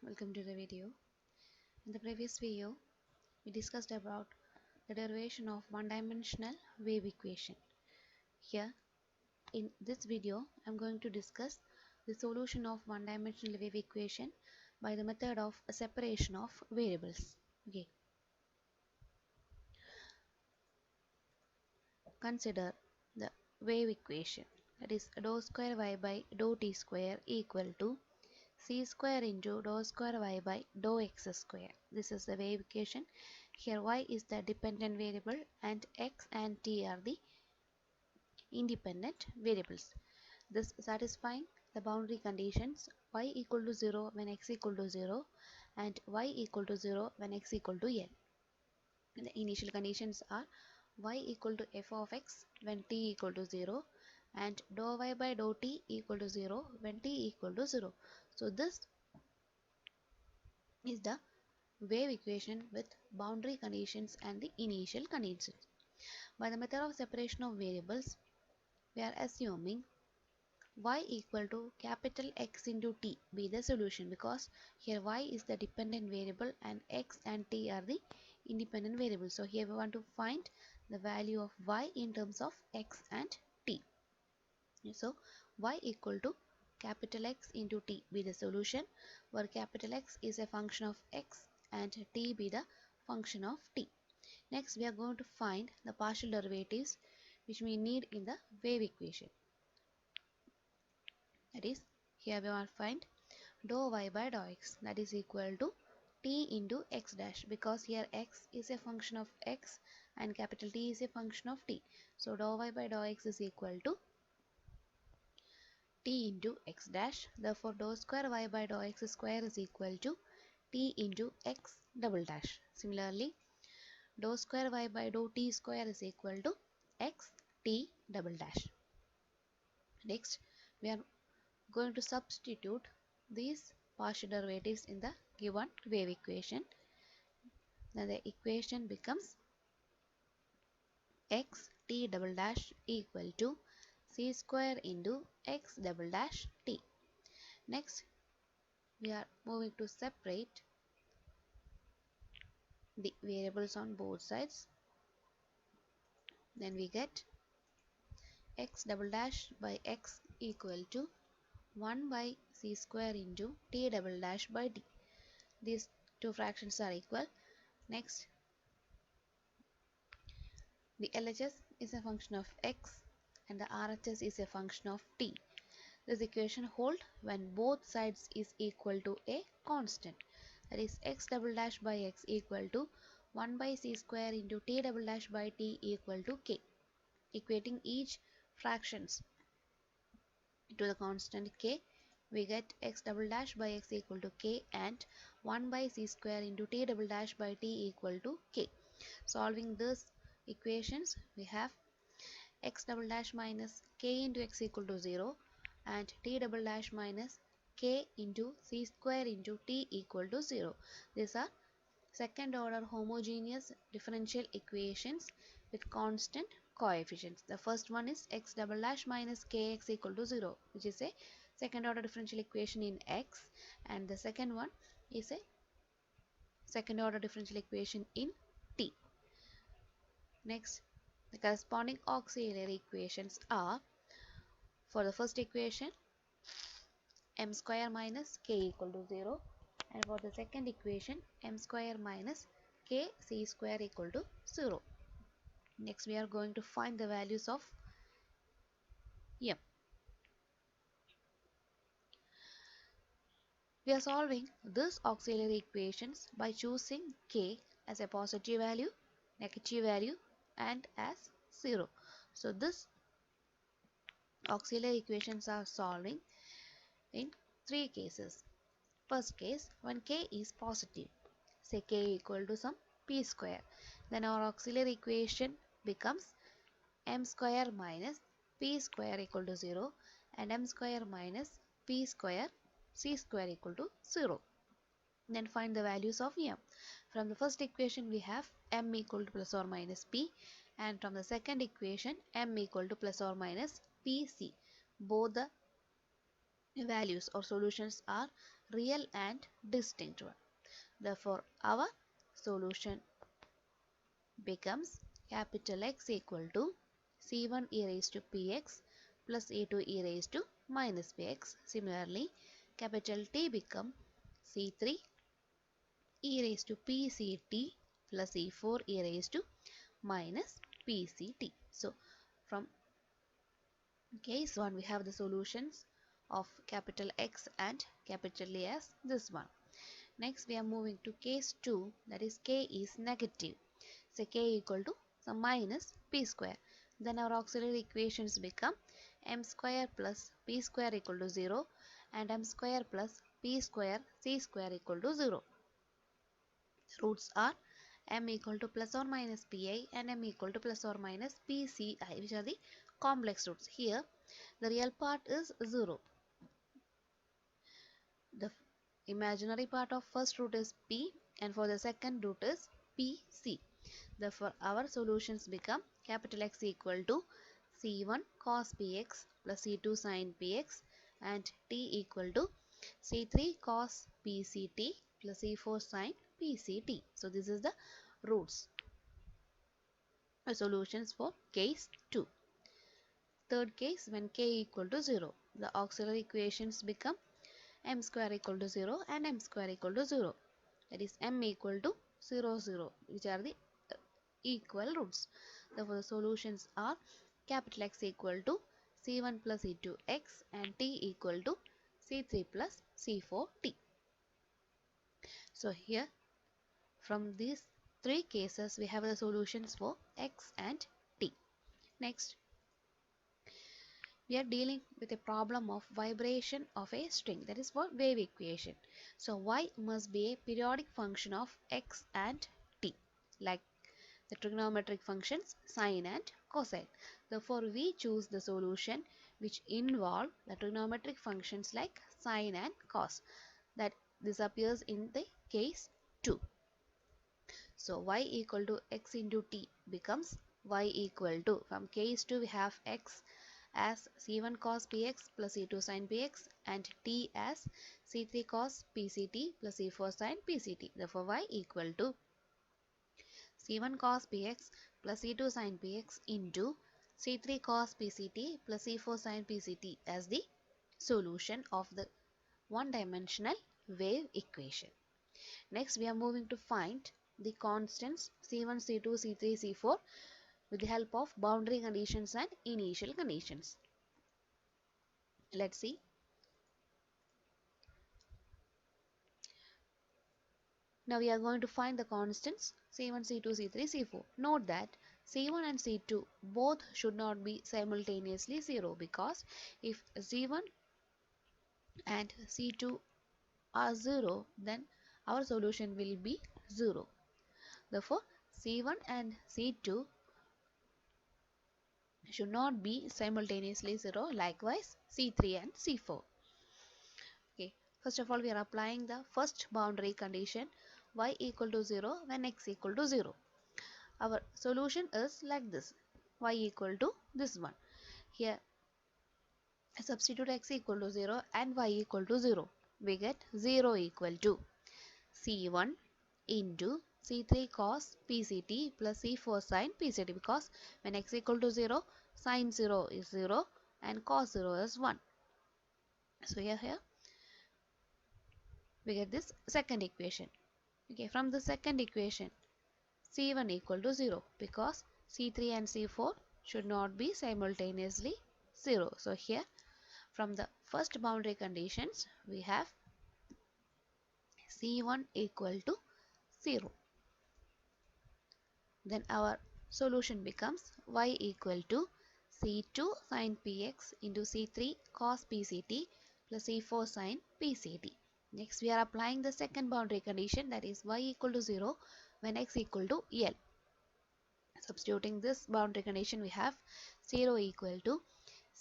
welcome to the video. In the previous video, we discussed about the derivation of one-dimensional wave equation. Here, in this video, I am going to discuss the solution of one-dimensional wave equation by the method of separation of variables. Okay. Consider the wave equation, that is dou square y by dou t square equal to c square into dou square y by dou x square. This is the wave equation. Here y is the dependent variable and x and t are the independent variables. This satisfying the boundary conditions y equal to 0 when x equal to 0 and y equal to 0 when x equal to n. And the initial conditions are y equal to f of x when t equal to 0 and dou y by dou t equal to 0 when t equal to 0. So this is the wave equation with boundary conditions and the initial conditions. By the method of separation of variables, we are assuming y equal to capital X into t be the solution, because here y is the dependent variable and x and t are the independent variables. So here we want to find the value of y in terms of x and t. So y equal to capital X into t be the solution, where capital X is a function of x and t be the function of t. Next, we are going to find the partial derivatives which we need in the wave equation. That is, here we want to find dou y by dou x, that is equal to t into x dash, because here x is a function of x and capital T is a function of t. So dou y by dou x is equal to t into x dash. Therefore, dou square y by dou x square is equal to t into x double dash. Similarly, dou square y by dou t square is equal to x t double dash. Next, we are going to substitute these partial derivatives in the given wave equation. Then the equation becomes x t double dash equal to c square into x double dash t. Next, we are moving to separate the variables on both sides. Then we get x double dash by x equal to 1 by c square into t double dash by t. These two fractions are equal. Next, the LHS is a function of x and the RHS is a function of t. This equation holds when both sides is equal to a constant. That is, x double dash by x equal to 1 by c square into t double dash by t equal to k. Equating each fractions to the constant k, we get x double dash by x equal to k and 1 by c square into t double dash by t equal to k. Solving these equations, we have x double dash minus k into x equal to 0 and t double dash minus k into c square into t equal to 0. These are second order homogeneous differential equations with constant coefficients. The first one is x double dash minus kx equal to 0, which is a second order differential equation in x, and the second one is a second order differential equation in t. Next, the corresponding auxiliary equations are, for the first equation, m square minus k equal to 0, and for the second equation, m square minus k c square equal to 0. Next, we are going to find the values of m. We are solving these auxiliary equations by choosing k as a positive value, negative value, and as 0. So this auxiliary equations are solving in three cases. First case, when k is positive, say k equal to some p square, then our auxiliary equation becomes m square minus p square equal to 0 and m square minus p square c square equal to 0. Then find the values of m. From the first equation, we have m equal to plus or minus p, and from the second equation, m equal to plus or minus pc. Both the values or solutions are real and distinct one. Therefore, our solution becomes capital X equal to C1 e raised to px plus E2 e raised to minus px. Similarly, capital T become C3 e raised to pct plus E4 e raised to minus pct. So, from case 1 we have the solutions of capital X and capital A as this one. Next we are moving to case 2, that is k is negative. So k equal to minus p square. Then our auxiliary equations become m square plus p square equal to 0 and m square plus p square c square equal to 0. Roots are m equal to plus or minus pi and m equal to plus or minus pci, which are the complex roots. Here the real part is 0. The imaginary part of first root is p and for the second root is pc. Therefore, our solutions become capital X equal to C1 cos px plus C2 sin px and t equal to C3 cos pct plus C4 sin pct. So, this is the roots solutions for case 2. Third case, when k equal to 0, the auxiliary equations become m square equal to 0 and m square equal to 0. That is m equal to 0, 0, which are the equal roots. Therefore, the solutions are capital X equal to C1 plus C2x and t equal to C3 plus C4t. So, here from these three cases we have the solutions for x and t. Next, we are dealing with a problem of vibration of a string, that is for wave equation. So, y must be a periodic function of x and t, like the trigonometric functions sine and cosine. Therefore, we choose the solution which involve the trigonometric functions like sine and cos. That this appears in the case 2. So, y equal to x into t becomes y equal to, from case 2 we have x as c1 cos px plus c2 sin px and t as c3 cos pct plus c4 sin pct. Therefore, y equal to C1 cos px plus C2 sin px into C3 cos pct plus C4 sin pct as the solution of the one-dimensional wave equation. Next, we are moving to find the constants C1, C2, C3, C4 with the help of boundary conditions and initial conditions. Let's see. Now we are going to find the constants C1, C2, C3, C4. Note that C1 and C2 both should not be simultaneously 0, because if C1 and C2 are 0, then our solution will be 0. Therefore, C1 and C2 should not be simultaneously 0. Likewise, C3 and C4. Okay. First of all, we are applying the first boundary condition y equal to 0 when x equal to 0. Our solution is like this, y equal to this one. Here substitute x equal to 0 and y equal to 0. We get 0 equal to C1 into C3 cos PCT plus C4 sin PCT, because when x equal to 0, sin 0 is 0 and cos 0 is 1. So here we get this second equation. Okay, from the second equation, C1 equal to 0, because C3 and C4 should not be simultaneously 0. So here from the first boundary conditions we have C1 equal to 0. Then our solution becomes y equal to C2 sin px into C3 cos pct plus C4 sin pct. Next we are applying the second boundary condition, that is y equal to 0 when x equal to L. Substituting this boundary condition, we have 0 equal to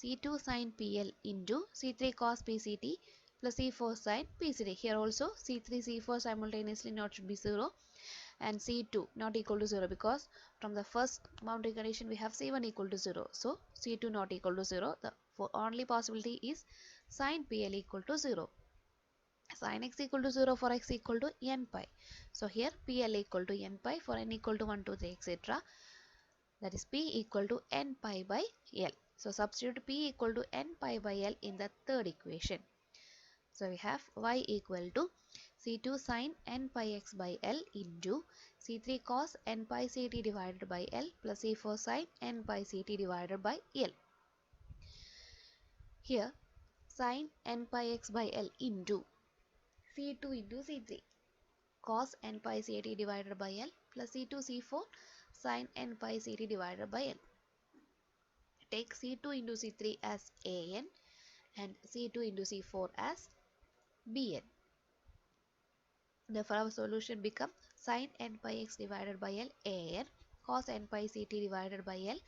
C2 sin PL into C3 cos PCT plus C4 sin PCT. Here also C3, C4 simultaneously not should be 0 and C2 not equal to 0, because from the first boundary condition we have C1 equal to 0. So C2 not equal to 0. The For only possibility is sin PL equal to 0. Sin x equal to 0 for x equal to n pi. So here PL equal to n pi for n equal to 1, 2, 3, etc. That is P equal to n pi by L. So substitute P equal to n pi by L in the third equation. So we have y equal to C2 sin n pi x by L into C3 cos n pi ct divided by L plus C4 sin n pi ct divided by L. Here sin n pi x by L into C2 into C3 cos n pi ct divided by L plus C2 C4 sin n pi ct divided by L. Take C2 into C3 as an and C2 into C4 as bn. Therefore, our solution becomes sin n pi x divided by L an cos n pi ct divided by L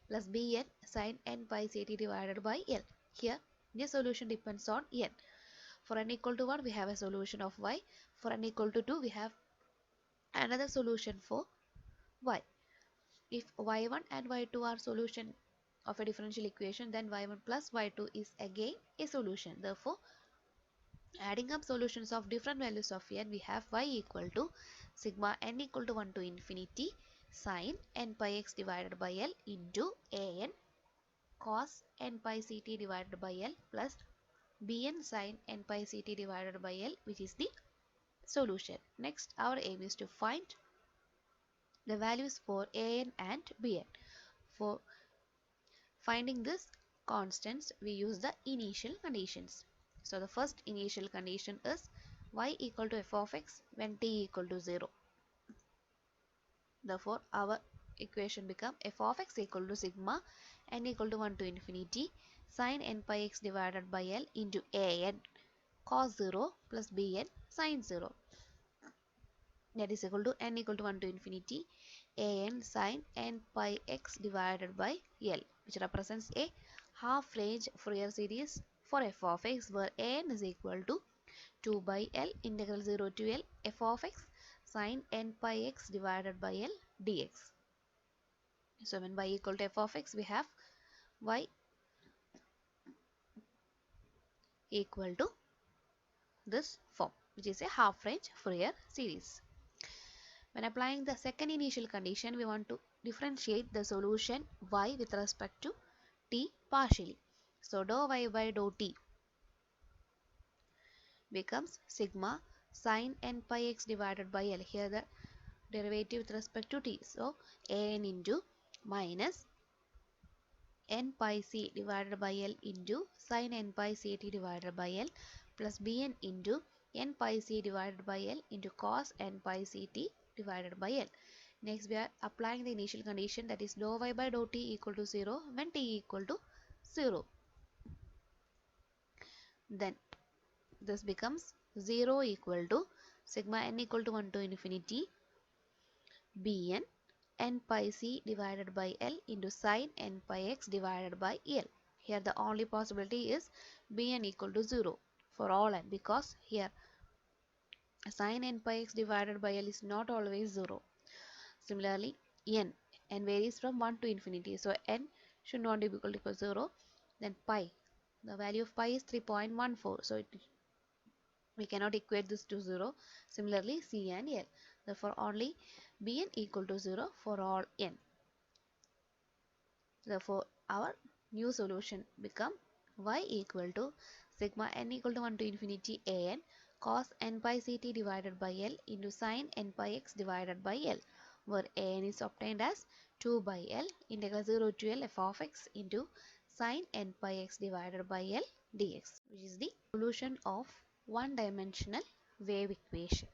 plus bn sin n pi ct divided by L. Here, this solution depends on n. For n equal to 1, we have a solution of y. For n equal to 2, we have another solution for y. If y1 and y2 are solution of a differential equation, then y1 plus y2 is again a solution. Therefore, adding up solutions of different values of n, we have y equal to sigma n equal to 1 to infinity sin n pi x divided by L into an cos n pi ct divided by L plus bn sin n pi ct divided by L, which is the solution. Next, our aim is to find the values for an and bn. For finding this constants, we use the initial conditions. So the first initial condition is y equal to f of x when t equal to 0. Therefore, our equation become f of x equal to sigma n equal to 1 to infinity sin n pi x divided by L into an cos 0 plus bn sin 0. That is equal to n equal to 1 to infinity an sin n pi x divided by L, which represents a half range Fourier series for f of x, where an is equal to 2 by L integral 0 to L f of x sin n pi x divided by L dx. So when y equal to f of x, we have y equal to this form, which is a half range Fourier series. When applying the second initial condition, we want to differentiate the solution y with respect to t partially. So dou y by dou t becomes sigma sin n pi x divided by L. Here the derivative with respect to t. So an into minus n pi c divided by L into sin n pi ct divided by L plus bn into n pi c divided by L into cos n pi ct divided by L. Next, we are applying the initial condition, that is dou y by dou t equal to 0 when t equal to 0. Then this becomes 0 equal to sigma n equal to 1 to infinity bn n pi c divided by L into sin n pi x divided by L. Here the only possibility is bn equal to 0 for all n, because here sin n pi x divided by L is not always 0. Similarly, n varies from 1 to infinity, so n should not be equal to 0. Then pi, the value of pi is 3.14, so we cannot equate this to 0. Similarly, c and L. Therefore, only bn equal to 0 for all n. Therefore, our new solution become y equal to sigma n equal to 1 to infinity an cos n pi ct divided by L into sin n pi x divided by L, where an is obtained as 2 by L integral 0 to L f of x into sin n pi x divided by L dx, which is the solution of one-dimensional wave equation.